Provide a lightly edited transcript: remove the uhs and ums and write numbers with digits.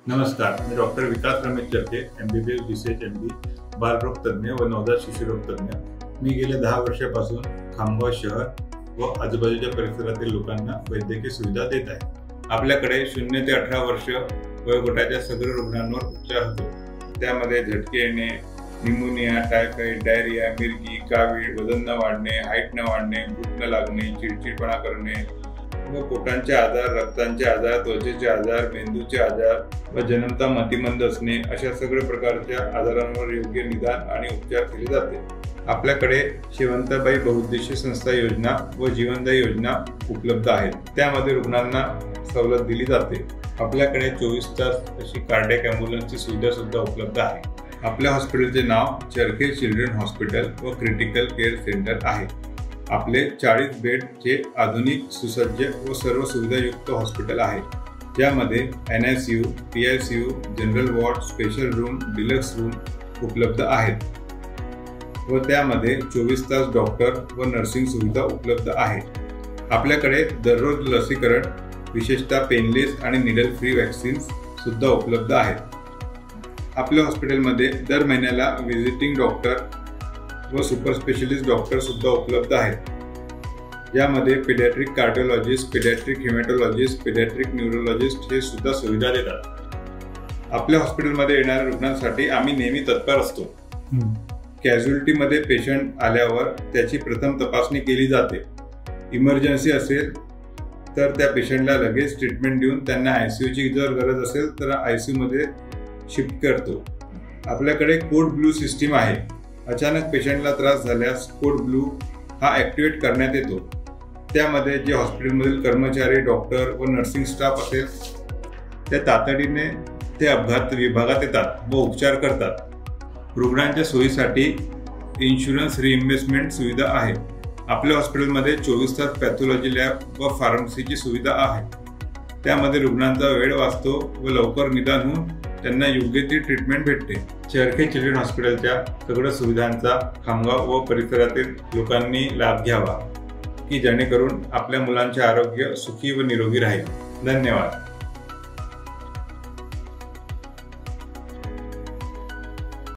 नमस्कार, मी डॉक्टर विकास Ramesh चरके, MBBS BCH MD, बालरोग तज्ञ व नवजात शिशुरोग तज्ञ। मी गेल्या 10 वर्षापासून खामगाव शहर व आजूबाजूच्या परिसरातील लोकांना वैद्यकीय सुविधा देत आहे। आपल्याकडे 0 ते 18 वर्ष वयोगटाच्या सगळ्या रुग्णांवर उपचार होतो। त्यामध्ये झटके येणे, निमोनिया, टायफॉइड, डायरिया, मिरगी, कावीळ, वजन न वाढणे, हाईट न वाढणे, भूक न लागणे, चिडचिडपणा करणे व पोटांचे आजार, रक्तांचे आजार, त्वचेचे आजार, मेंदूचे आजार व जन्मता मतिमंद असणे अशा सगळ्या प्रकारच्या आजारांवर योग्य निदान आणि उपचार केले जाते। आपल्याकडे शेवंताबाई बहुउद्देशीय संस्था योजना व जीवनदायी योजना उपलब्ध आहेत। त्यामध्ये रुग्णांना सवलत दिली जाते। आपल्याकडे 24 तास अशी कार्डियक ॲम्ब्युलन्सची सुविधा सुद्धा उपलब्ध आहे। आपल्या हॉस्पिटलचे नाव चरके चिल्ड्रन हॉस्पिटल व क्रिटिकल केअर सेंटर आहे। आपले 40 बेडचे आधुनिक, सुसज्ज व सर्व सुविधायुक्त हॉस्पिटल आहे, ज्यामध्ये NICU, PICU, general ward, special room, deluxe room उपलब्ध आहेत व त्यामध्ये 24 तास डॉक्टर व नर्सिंग सुविधा उपलब्ध आहे। आपल्याकडे दररोज लसीकरण, विशेषतः पेनलेस आणि निडल फ्री वॅक्सिन्स सुद्धा उपलब्ध आहेत। आपल्या हॉस्पिटलमध्ये दर महिन्याला व्हिजिटिंग डॉक्टर व सुपर स्पेशलिस्ट डॉक्टर सुद्धा उपलब्ध आहेत, ज्यामध्ये paediatric cardiologist, paediatric haematologist, paediatric neurologist हे सुद्धा सुविधा देतात। आपल्या हॉस्पिटलमध्ये येणाऱ्या रुग्णांसाठी आम्ही नेहमी तत्पर असतो। कॅज्युअल्टीमध्ये पेशंट आल्यावर त्याची प्रथम तपासणी केली जाते। इमर्जन्सी असेल तर त्या पेशंटला लगेच ट्रीटमेंट देऊन त्यांना ICUची जर गरज असेल तर ICU मध्ये शिफ्ट करतो। आपल्याकडे कोड ब्लू सिस्टीम आहे। अचानक पेशंटला त्रास झाल्यास कोड ब्लू हा ॲक्टिवेट करण्यात येतो। त्यामध्ये जे हॉस्पिटलमधील कर्मचारी, डॉक्टर व नर्सिंग स्टाफ असेल ते तातडीने ते अपघात विभागात येतात व उपचार करतात। रुग्णांच्या सोयीसाठी इन्शुरन्स रिइम्बर्समेंट सुविधा आहे। आपल्या हॉस्पिटलमध्ये 24 तास पॅथॉलॉजी लॅब व फार्मसीची सुविधा आहे। त्यामध्ये रुग्णांचा वेळ वाचतो व लवकर निदान होऊन त्यांना योग्य ती ट्रीटमेंट भेटते। चरके चिल्ड्रन हॉस्पिटलच्या सगळ्या सुविधांचा खामगाव व परिसरातील लोकांनी लाभ घ्यावा, की जेणेकरून आपल्या मुलांचे आरोग्य सुखी व निरोगी राहील। धन्यवाद।